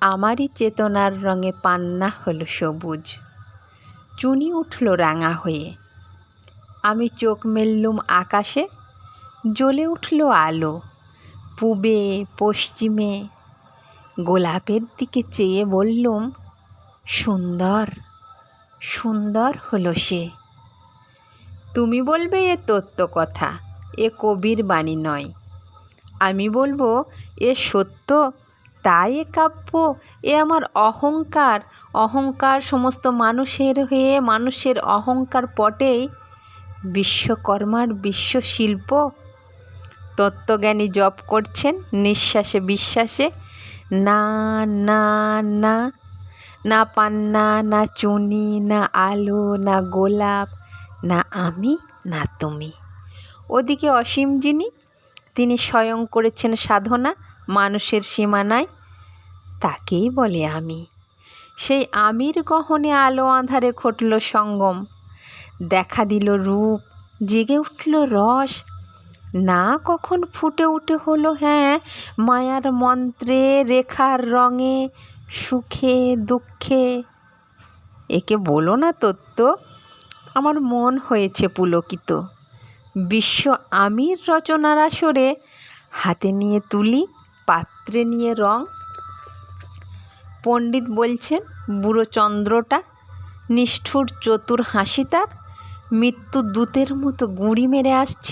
আমারই চেতনার রঙে পান্না হলো সবুজ, চুনি উঠল রাঙা হয়ে। আমি চোখ মেললুম আকাশে, জ্বলে উঠল আলো। পূবে পশ্চিমে গোলাপের দিকে চেয়ে বললুম, সুন্দর সুন্দর হলো সে। তুমি বলবে এ তত্ত্ব কথা, এ কবির বাণী নয়। আমি বলবো এ সত্য, তাই এ কাব্য। এ আমার অহংকার, অহংকার সমস্ত মানুষের হয়ে মানুষের অহংকার পটেই বিশ্বকর্মার বিশ্বশিল্প। তত্ত্বজ্ঞানী জপ করছেন নিঃশ্বাসে বিশ্বাসে, না না না, না পান্না, না চুনি, না আলো, না গোলাপ, না আমি, না তুমি। ওদিকে অসীম যিনি, তিনি স্বয়ং করেছেন সাধনা মানুষের সীমানায়, তাকেই বলে আমি। সেই আমির গহনে আলো আঁধারে ঘটল সঙ্গম, দেখা দিল রূপ, জেগে উঠল রস। না কখন ফুটে উঠে হলো হ্যাঁ মায়ার মন্ত্রে, রেখার রঙে, সুখে দুঃখে। একে বলো না তত্ত্ব, আমার মন হয়েছে পুলকিত। বিশ্ব আমির রচনার আসরে হাতে নিয়ে তুলি, পাত্রে নিয়ে রং। পণ্ডিত বলছেন বুড়ো চন্দ্রটা, নিষ্ঠুর চতুর হাসি তার, মৃত্যু দূতের মতো গুঁড়ি মেরে আসছে।